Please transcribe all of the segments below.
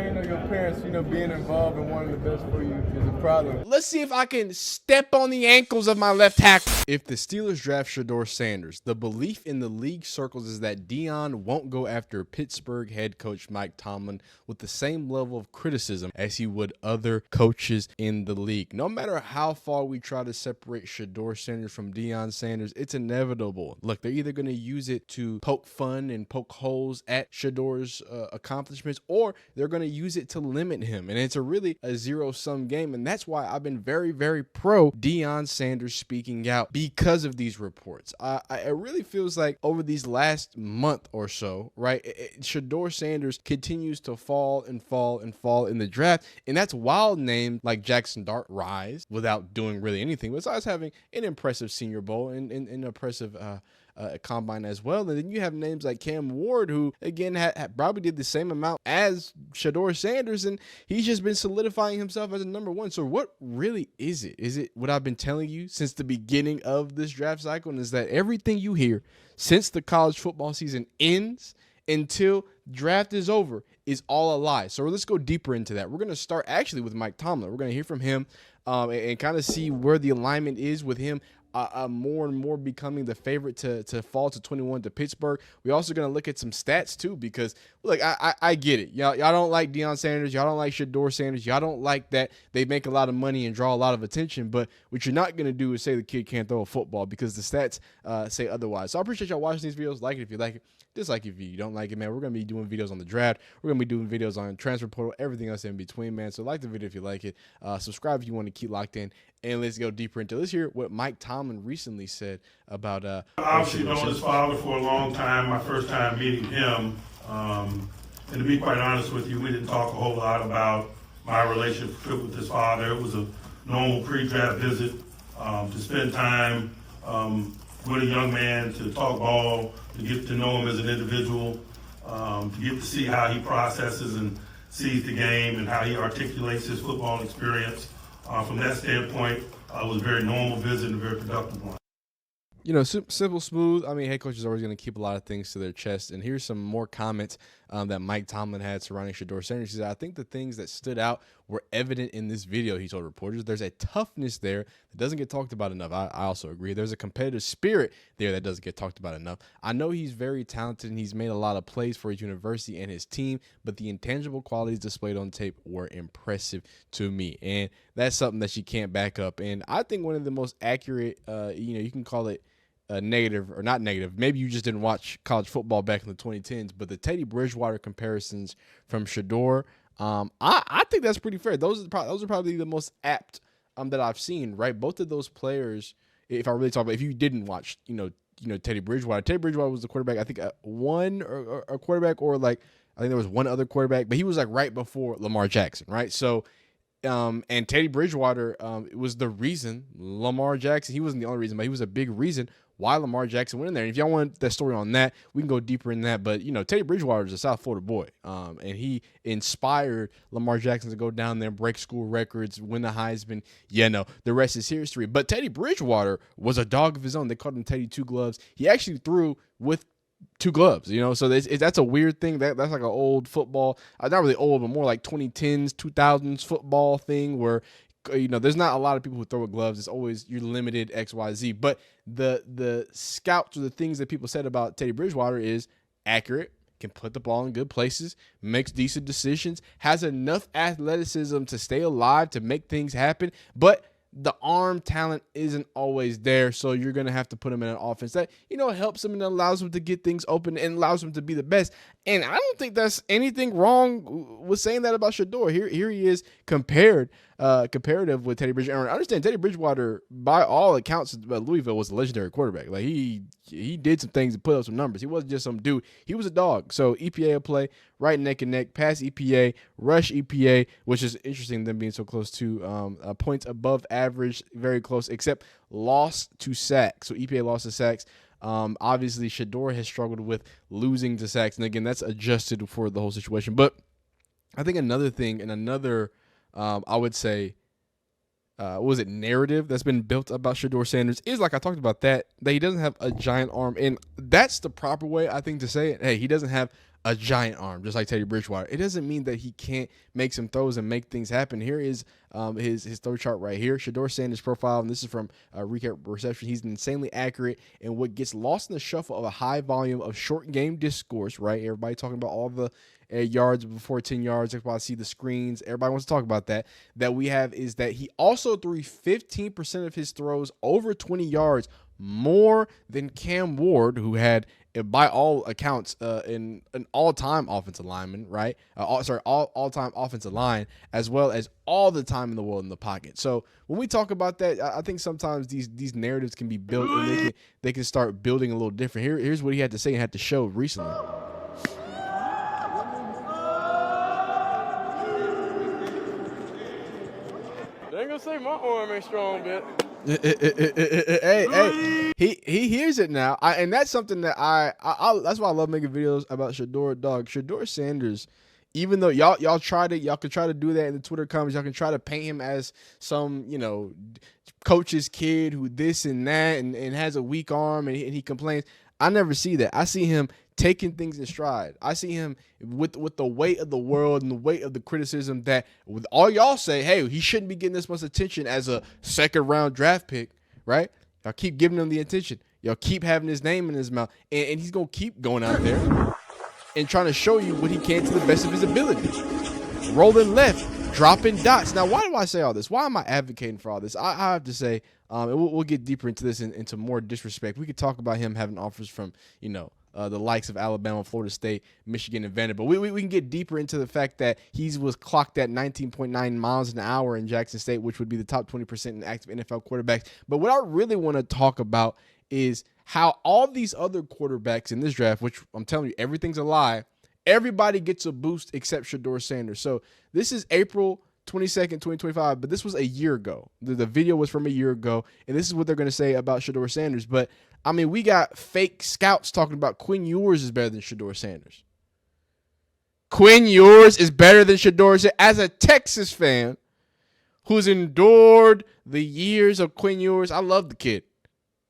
man. Your parents, being involved in wanting the best for you is a problem. Let's see if I can step on the ankles of my left tackle. If the Steelers draft Shadeur Sanders, the belief in the league circles is that Deion won't go after Pittsburgh head coach Mike Tomlin with the same level of criticism as he would other coaches in the league. No matter how far we try to separate Shadeur Sanders from Deion Sanders, it's inevitable. Look, they're either going to use it to poke fun and poke holes at Shadeur's accomplishments, or they're going to use it to limit him. And it's a zero-sum game. And that's why I've been very, very pro Deion Sanders speaking out because of these reports. It really feels like over these last month or so, right, Shadeur Sanders continues to fall and fall and fall in the draft. And that's while names like Jackson Dart rise without doing really anything, besides having an impressive Senior Bowl and an impressive combine as well. And then you have names like Cam Ward, who again probably did the same amount as Shadeur Sanders, and he's just been solidifying himself as a number one. So what really is it? Is it what I've been telling you since the beginning of this draft cycle? And is that everything you hear since the college football season ends until draft is over is all a lie? So let's go deeper into that. We're going to start actually with Mike Tomlin. We're going to hear from him and kind of see where the alignment is with him more and more becoming the favorite to fall to 21 to Pittsburgh. We're also going to look at some stats too, because look, I get it. Y'all don't like Deion Sanders. Y'all don't like Shadeur Sanders. Y'all don't like that they make a lot of money and draw a lot of attention. But what you're not going to do is say the kid can't throw a football, because the stats say otherwise. So I appreciate y'all watching these videos. Like it if you like it. Dislike if you don't like it, man. We're going to be doing videos on the draft. We're going to be doing videos on transfer portal, everything else in between, man. So like the video if you like it. Subscribe if you want to keep locked in. And let's go deeper into it. Let's hear what Mike Tomlin recently said about obviously known his father for a long time. My first time meeting him, and to be quite honest with you, we didn't talk a whole lot about my relationship with his father. It was a normal pre-draft visit to spend time with a young man, to talk ball, to get to know him as an individual, to get to see how he processes and sees the game and how he articulates his football experience. From that standpoint, it was a very normal visit and a very productive one. Simple, smooth. I mean, head coach is always going to keep a lot of things to their chest. And here's some more comments that Mike Tomlin had surrounding Shadeur Sanders. He said, I think the things that stood out were evident in this video, he told reporters. There's a toughness there that doesn't get talked about enough. I also agree. There's a competitive spirit there that doesn't get talked about enough. I know he's very talented and he's made a lot of plays for his university and his team, but the intangible qualities displayed on tape were impressive to me. And that's something that you can't back up. And I think one of the most accurate, you can call it negative or not negative. Maybe you just didn't watch college football back in the 2010s, but the Teddy Bridgewater comparisons from Shedeur, I think that's pretty fair. Those are probably the most apt that I've seen, right? Both of those players, if I really talk about, if you didn't watch, Teddy Bridgewater was the quarterback, I think one or a quarterback, or like, I think there was one other quarterback, but he was like right before Lamar Jackson, right? So, and Teddy Bridgewater was the reason Lamar Jackson, he wasn't the only reason, but he was a big reason why Lamar Jackson went in there. And if y'all want that story on that, we can go deeper in that. But, Teddy Bridgewater is a South Florida boy, and he inspired Lamar Jackson to go down there, break school records, win the Heisman. The rest is history. But Teddy Bridgewater was a dog of his own. They called him Teddy Two Gloves. He actually threw with two gloves, so that's a weird thing. That's like an old football, not really old, but more like 2010s, 2000s football thing where, there's not a lot of people who throw with gloves. It's always you're limited X, Y, Z. But the scouts or the things that people said about Teddy Bridgewater is accurate, can put the ball in good places, makes decent decisions, has enough athleticism to stay alive, to make things happen, but the arm talent isn't always there, so you're going to have to put him in an offense that, helps him and allows him to get things open and allows him to be the best. And I don't think that's anything wrong with saying that about Shedeur. Here he is comparative with Teddy Bridgewater. I understand Teddy Bridgewater, by all accounts, Louisville was a legendary quarterback. Like he did some things to put up some numbers. He wasn't just some dude. He was a dog. So EPA will play right neck and neck, pass EPA, rush EPA, which is interesting, them being so close to points above average, very close, except lost to sacks. So EPA lost to sacks. Obviously, Shedeur has struggled with losing to sacks, and again, that's adjusted for the whole situation. But I think another thing and another, I would say, narrative that's been built about Shadeur Sanders is, like I talked about, that he doesn't have a giant arm, and that's the proper way, I think, to say it. Hey, he doesn't have a giant arm, just like Teddy Bridgewater. It doesn't mean that he can't make some throws and make things happen. Here is his throw chart right here. Shadeur Sanders' profile, and this is from Recap Reception. He's insanely accurate, and what gets lost in the shuffle of a high volume of short game discourse, right? Everybody talking about all the yards before 10 yards. Everybody see the screens. Everybody wants to talk about that. That we have is that he also threw 15% of his throws over 20 yards, more than Cam Ward, who had, by all accounts, an all-time offensive lineman, right? All-time offensive line, as well as all the time in the world in the pocket. So when we talk about that, I think sometimes these narratives can be built, and they can start building a little different. Here's what he had to say and had to show recently. They ain't gonna say my arm ain't strong, bit. Hey, he hears it now, and that's something that I that's why I love making videos about Shedeur. Dog, Shadeur Sanders, even though y'all could try to do that in the Twitter comments, y'all can try to paint him as some coach's kid who this and that and has a weak arm and he complains. I never see that. I see him taking things in stride. I see him with the weight of the world and the weight of the criticism that with all y'all say, hey, he shouldn't be getting this much attention as a second-round draft pick, right? Y'all keep giving him the attention. Y'all keep having his name in his mouth. And he's going to keep going out there and trying to show you what he can to the best of his ability. Rolling left, dropping dots. Now, why do I say all this? Why am I advocating for all this? I have to say, and we'll get deeper into this and into more disrespect. We could talk about him having offers from, the likes of Alabama, Florida State, Michigan, and Vanderbilt. We can get deeper into the fact that he was clocked at 19.9 miles an hour in Jackson State, which would be the top 20% in active NFL quarterbacks. But what I really want to talk about is how all these other quarterbacks in this draft, which I'm telling you, everything's a lie, everybody gets a boost except Shadeur Sanders. So this is April 22nd, 2025, but this was a year ago. The video was from a year ago, and this is what they're going to say about Shadeur Sanders. But, I mean, we got fake scouts talking about Quinn Ewers is better than Shadeur Sanders. Quinn Ewers is better than Shedeur Sanders. As a Texas fan who's endured the years of Quinn Ewers, I love the kid.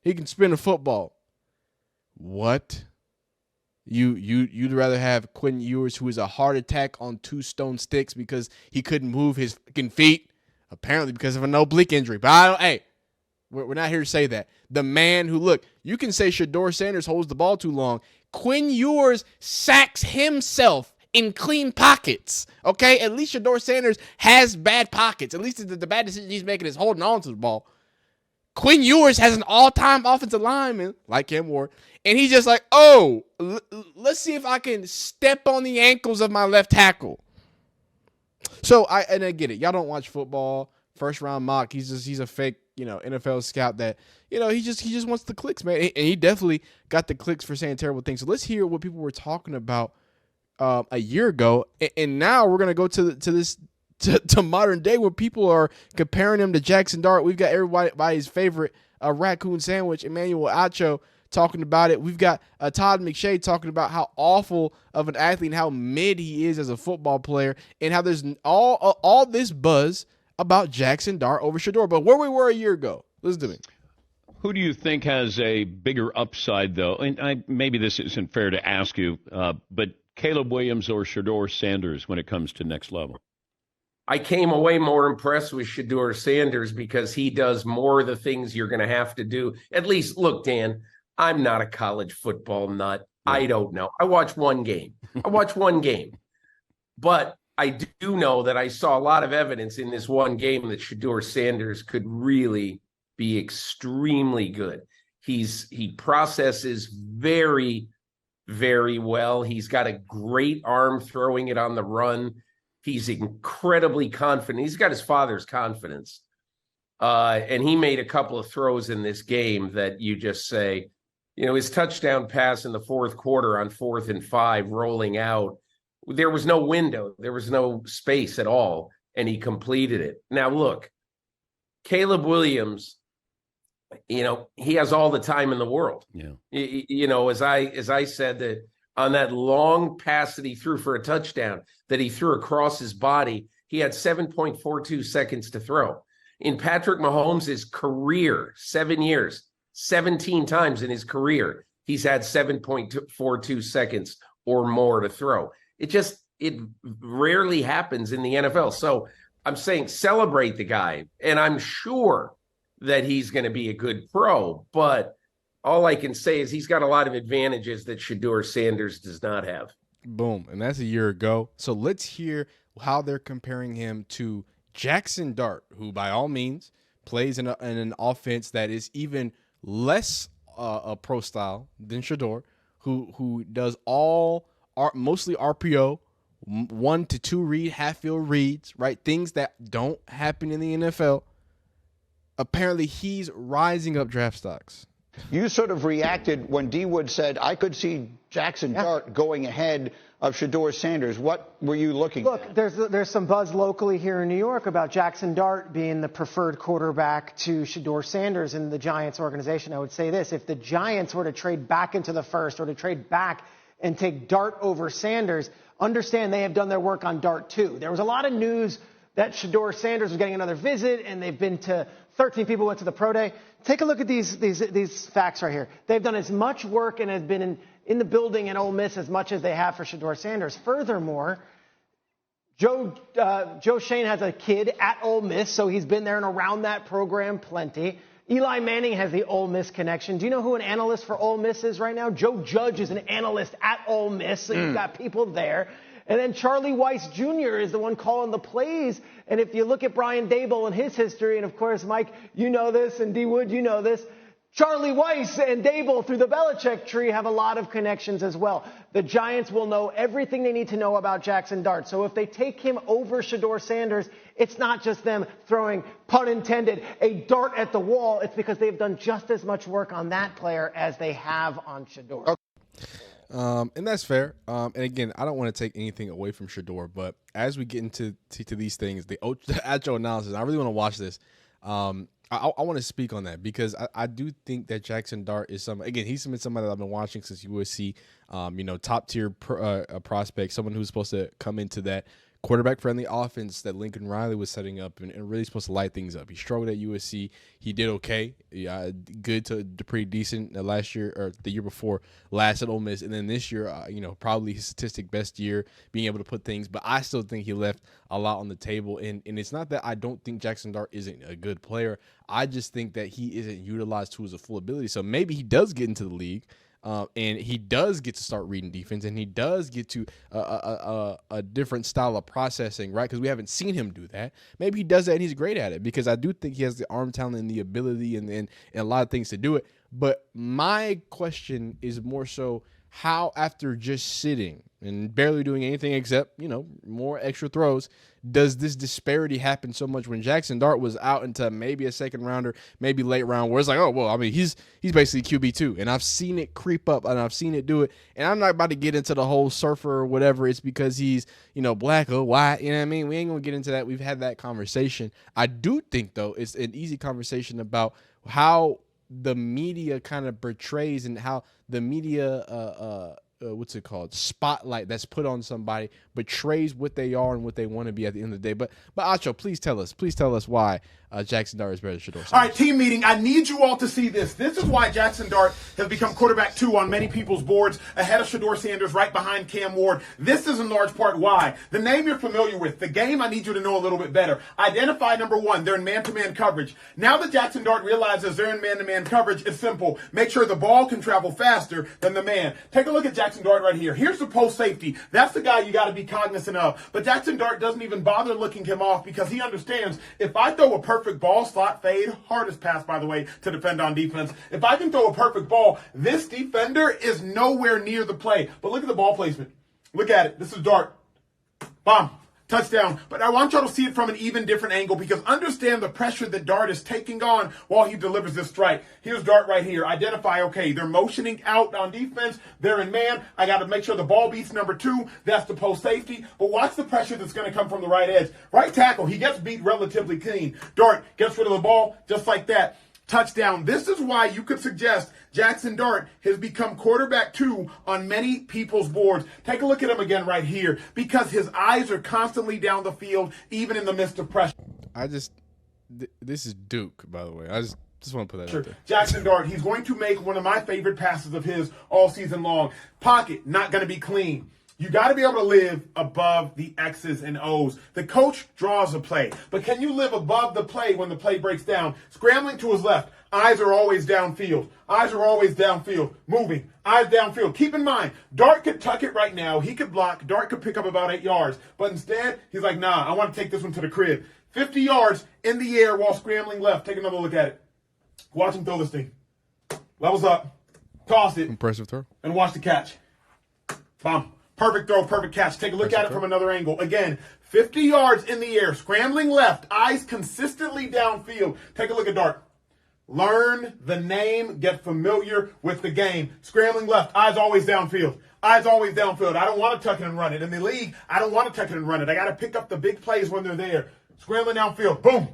He can spin a football. What? You'd rather have Quinn Ewers, who is a heart attack on 2 stone sticks because he couldn't move his fucking feet, apparently because of an oblique injury. But we're not here to say that. The man who, look, you can say Shadeur Sanders holds the ball too long. Quinn Ewers sacks himself in clean pockets. Okay, at least Shadeur Sanders has bad pockets. At least the bad decision he's making is holding on to the ball. Quinn Ewers has an all-time offensive lineman like Cam Ward, and he's just like, let's see if I can step on the ankles of my left tackle. So I get it. Y'all don't watch football. First round mock. He's a fake, NFL scout that, he just wants the clicks, man. And he definitely got the clicks for saying terrible things. So let's hear what people were talking about a year ago, and now we're gonna go to modern day where people are comparing him to Jackson Dart. We've got everybody's favorite raccoon sandwich, Emmanuel Acho, talking about it. We've got Todd McShay talking about how awful of an athlete and how mid he is as a football player, and how there's all this buzz about Jackson Dart over Shedeur. But where we were a year ago, listen to me. Who do you think has a bigger upside, though? And maybe this isn't fair to ask you, but Caleb Williams or Shadeur Sanders when it comes to next level? I came away more impressed with Shadeur Sanders because he does more of the things you're going to have to do. At least, look, Dan, I'm not a college football nut. I don't know. I watch one game. But I do know that I saw a lot of evidence in this one game that Shadeur Sanders could really be extremely good. He processes very, very well. He's got a great arm throwing it on the run. He's incredibly confident. He's got his father's confidence. And he made a couple of throws in this game that you just say, his touchdown pass in the fourth quarter on 4th and 5 rolling out, there was no window. There was no space at all. And he completed it. Now, look, Caleb Williams, he has all the time in the world. Yeah. As I said, that on that long pass that he threw for a touchdown that he threw across his body, he had 7.42 seconds to throw. In Patrick Mahomes' career, 7 years, 17 times in his career, he's had 7.42 seconds or more to throw. It rarely happens in the NFL. So I'm saying celebrate the guy, and I'm sure that he's going to be a good pro, but all I can say is he's got a lot of advantages that Shadeur Sanders does not have. Boom. And that's a year ago. So let's hear how they're comparing him to Jackson Dart, who by all means plays in an offense that is even less a pro style than Shedeur, who does mostly RPO, 1 to 2 read, half field reads, right? Things that don't happen in the NFL. Apparently, he's rising up draft stocks. You sort of reacted when D Wood said, I could see Jackson Dart going ahead of Shadeur Sanders. What were you looking at? Look, there's some buzz locally here in New York about Jackson Dart being the preferred quarterback to Shedeur Sanders in the Giants organization. I would say this: if the Giants were to trade back into the first or to trade back and take Dart over Sanders, understand they have done their work on Dart too. There was a lot of news that Shedeur Sanders was getting another visit, and they've been to 13 people went to the pro day. Take a look at these facts right here. They've done as much work and have been in the building in Ole Miss as much as they have for Shedeur Sanders. Furthermore, Joe Shane has a kid at Ole Miss, so he's been there and around that program plenty. Eli Manning has the Ole Miss connection. Do you know who an analyst for Ole Miss is right now? Joe Judge is an analyst at Ole Miss, so you've got people there. And then Charlie Weiss Jr. is the one calling the plays. And if you look at Brian Daboll and his history, and of course, Mike, you know this, and D Wood, you know this, Charlie Weiss and Daboll through the Belichick tree have a lot of connections as well. The Giants will know everything they need to know about Jackson Dart. So if they take him over Shedeur Sanders, it's not just them throwing, pun intended, a dart at the wall. It's because they've done just as much work on that player as they have on Shedeur. And that's fair. And again, I don't want to take anything away from Shedeur, but as we get into these things, the Acho analysis, I really want to watch this. I want to speak on that because I do think that Jackson Dart is he's somebody that I've been watching since USC, top tier prospect, someone who's supposed to come into that quarterback friendly offense that Lincoln Riley was setting up and really supposed to light things up. He struggled at USC. He did okay. Good to pretty decent last year or the year before last at Ole Miss. And then this year, probably his statistic best year being able to put things, but I still think he left a lot on the table. And it's not that I don't think Jackson Dart isn't a good player. I just think that he isn't utilized to his full ability. So maybe he does get into the league. And he does get to start reading defense, and he does get to a different style of processing, right? Because we haven't seen him do that. Maybe he does that, and he's great at it because I do think he has the arm talent and the ability and a lot of things to do it. But my question is more so how, after just sitting and barely doing anything except, more extra throws, does this disparity happen so much when Jackson Dart was out into maybe a second rounder, maybe late round, where it's like, oh, well, I mean, he's basically QB2, and I've seen it creep up, and I've seen it do it, and I'm not about to get into the whole surfer or whatever. It's because he's, black or white, you know what I mean? We ain't going to get into that. We've had that conversation. I do think, though, it's an easy conversation about how the media kind of portrays and how the media what's it called, spotlight that's put on somebody betrays what they are and what they want to be at the end of the day. But Acho, please tell us why Jackson Dart is better than Shedeur Sanders. All right, team meeting. I need you all to see this. This is why Jackson Dart has become quarterback 2 on many people's boards, ahead of Shedeur Sanders, right behind Cam Ward. This is in large part why. The name you're familiar with. The game I need you to know a little bit better. Identify number 1. They're in man-to-man coverage. Now that Jackson Dart realizes they're in man-to-man coverage, it's simple. Make sure the ball can travel faster than the man. Take a look at Jackson Dart right here. Here's the post safety. That's the guy you got to be cognizant of. But Jackson Dart doesn't even bother looking him off because he understands if I throw a perfect ball, slot fade, hardest pass, by the way, to defend on defense. If I can throw a perfect ball, this defender is nowhere near the play. But look at the ball placement. Look at it. This is Dart. Bomb. Touchdown. But I want y'all to see it from an even different angle because understand the pressure that Dart is taking on while he delivers this strike. Here's Dart right here. Identify, okay, they're motioning out on defense. They're in man. I got to make sure the ball beats number 2. That's the post safety. But watch the pressure that's going to come from the right edge. Right tackle, he gets beat relatively clean. Dart gets rid of the ball just like that. Touchdown. This is why you could suggest Jackson Dart has become quarterback 2 on many people's boards. Take a look at him again right here because his eyes are constantly down the field, even in the midst of pressure. This is Duke, by the way. Just want to put that out there. Jackson Dart, he's going to make one of my favorite passes of his all season long. Pocket, not going to be clean. You got to be able to live above the X's and O's. The coach draws a play, but can you live above the play when the play breaks down? Scrambling to his left. Eyes are always downfield. Eyes are always downfield. Moving. Eyes downfield. Keep in mind, Dart could tuck it right now. He could block. Dart could pick up about 8 yards. But instead, he's like, nah, I want to take this one to the crib. 50 yards in the air while scrambling left. Take another look at it. Watch him throw this thing. Levels up. Toss it. Impressive throw. And watch the catch. Bomb. Perfect throw, perfect catch. Take a look at it from another angle. Again, 50 yards in the air, scrambling left, eyes consistently downfield. Take a look at Dart. Learn the name, get familiar with the game. Scrambling left, eyes always downfield. Eyes always downfield. I don't want to tuck it and run it. In the league, I don't want to tuck it and run it. I got to pick up the big plays when they're there. Scrambling downfield. Boom.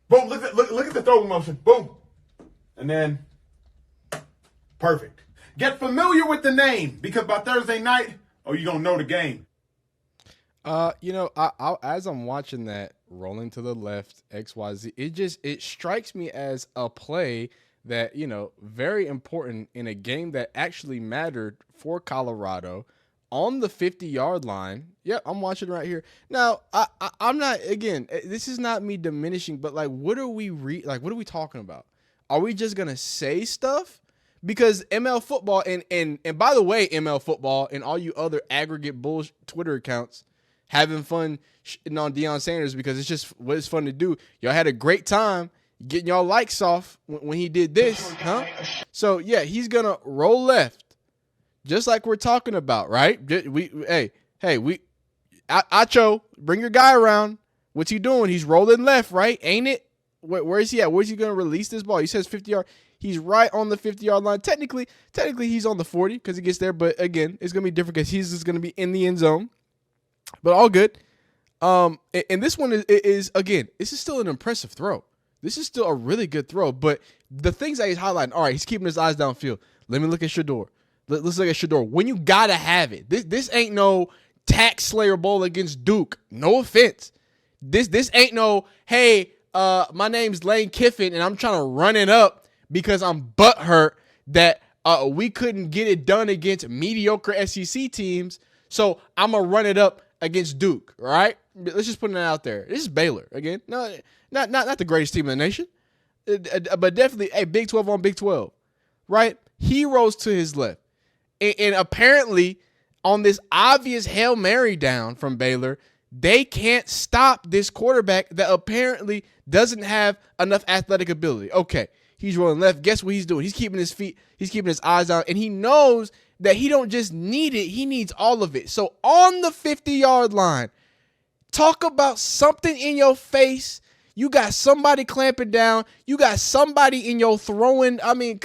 Boom. Look at the throwing motion. Boom. And then, perfect. Get familiar with the name, because by Thursday night, you don't know the game. You know, I as I'm watching that rolling to the left, XYZ, it strikes me as a play that, you know, very important in a game that actually mattered for Colorado on the 50-yard line. Yep, I'm watching right here. Now, I'm not, again, this is not me diminishing, but like, what are we talking about? Are we just gonna say stuff? Because ML football, and by the way, ML football and all you other aggregate bull Twitter accounts having fun on Deion Sanders, because it's just what it's fun to do. Y'all had a great time getting y'all likes off when he did this, huh? So yeah, he's gonna roll left, just like we're talking about, right? Acho, bring your guy around. What's he doing? He's rolling left, right? Ain't it? Where is he at? Where's he gonna release this ball? He says 50-yard. He's right on the 50-yard line. Technically, he's on the 40 because he gets there. But again, it's gonna be different because he's just gonna be in the end zone. But all good. And this one is again, this is still an impressive throw. This is still a really good throw. But the things that he's highlighting, all right, he's keeping his eyes downfield. Let me look at Shedeur. Let's look at Shedeur. When you gotta have it. This ain't no tax slayer bowl against Duke. No offense. This ain't no, hey, my name's Lane Kiffin and I'm trying to run it up because I'm butthurt that we couldn't get it done against mediocre SEC teams, so I'm going to run it up against Duke, all right? Let's just put it out there. This is Baylor, again. No, not the greatest team in the nation, but definitely, hey, Big 12 on Big 12, right? He rolls to his left. And apparently, on this obvious Hail Mary down from Baylor, they can't stop this quarterback that apparently doesn't have enough athletic ability. Okay. He's rolling left. Guess what he's doing? He's keeping his feet. He's keeping his eyes down. And he knows that he don't just need it. He needs all of it. So on the 50-yard line, talk about something in your face. You got somebody clamping down. You got somebody in your throwing. I mean,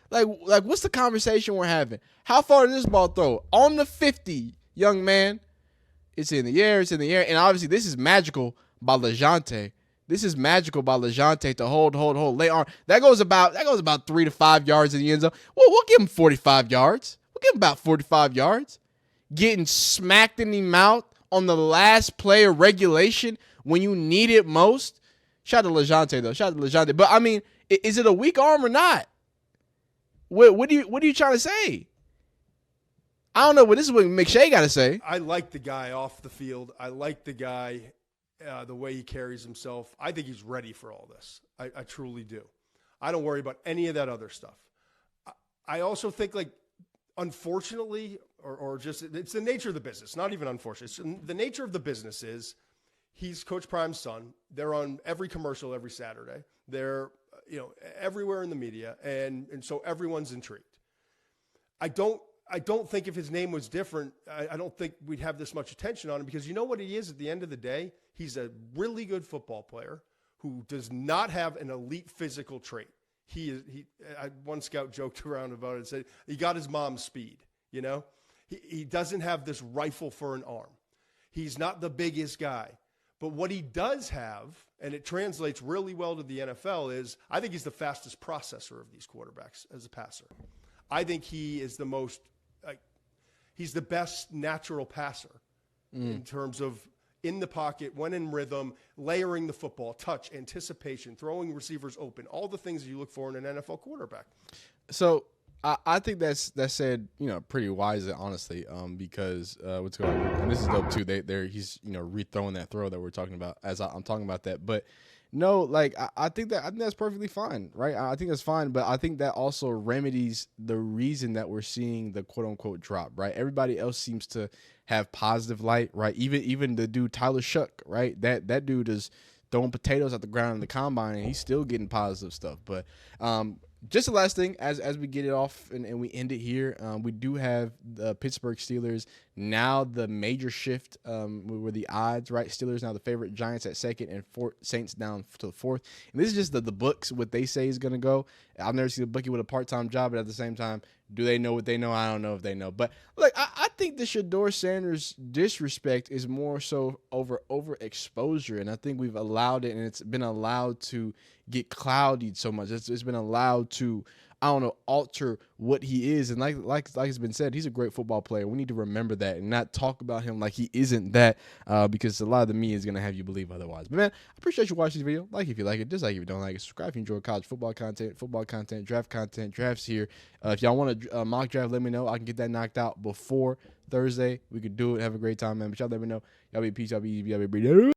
like what's the conversation we're having? How far did this ball throw? On the 50, young man. It's in the air. It's in the air. And obviously this is magical by LeJounte. This is magical by LeJounte to hold, lay arm. That goes about 3 to 5 yards in the end zone. Well, we'll give him 45 yards. We'll give him about 45 yards. Getting smacked in the mouth on the last play of regulation when you need it most. Shout out to LeJounte, though. Shout out to LeJounte. But, I mean, is it a weak arm or not? What are you trying to say? I don't know, but this is what McShay got to say. I like the guy off the field. I like the guy. The way he carries himself. I think he's ready for all this. I truly do. I don't worry about any of that other stuff. I also think, like, unfortunately, or just it's the nature of the business, not even unfortunately. The nature of the business is he's Coach Prime's son. They're on every commercial every Saturday. They're, everywhere in the media, and so everyone's intrigued. I don't think if his name was different, I don't think we'd have this much attention on him, because you know what he is at the end of the day? He's a really good football player who does not have an elite physical trait. One scout joked around about it and said he got his mom's speed, He doesn't have this rifle for an arm. He's not the biggest guy. But what he does have, and it translates really well to the NFL, is I think he's the fastest processor of these quarterbacks as a passer. I think he is the most he's the best natural passer in terms of in the pocket, when in rhythm, layering the football, touch, anticipation, throwing receivers open, all the things that you look for in an NFL quarterback. So I think that's said, pretty wisely, honestly, because what's going on, and this is dope too. He's rethrowing that throw that we're talking about as I'm talking about that, but. No, like I think that's perfectly fine, right? I think that's fine, but I think that also remedies the reason that we're seeing the quote unquote drop, right? Everybody else seems to have positive light, right? Even the dude Tyler Shuck, right? That dude is throwing potatoes at the ground in the combine, and he's still getting positive stuff. But just the last thing, as we get it off and we end it here, we do have the Pittsburgh Steelers now the major shift were the odds, right? Steelers now the favorite, Giants at second, and Saints down to the fourth. And this is just the books, what they say is going to go. I've never seen a bookie with a part-time job, but at the same time, do they know what they know? I don't know if they know. But look, I think the Shedeur Sanders disrespect is more so over exposure, and I think we've allowed it, and it's been allowed to get clouded so much. It's been allowed to, I don't know, alter what he is. And like it's been said, he's a great football player. We need to remember that and not talk about him like he isn't that, because a lot of the media is going to have you believe otherwise. But, man, I appreciate you watching this video. Like if you like it, dislike if you don't like it. Subscribe if you enjoy college football content, draft content, drafts here. If y'all want a mock draft, let me know. I can get that knocked out before Thursday. We could do it. Have a great time, man. But y'all let me know. Y'all be peace. Y'all be easy. Y'all be breathing.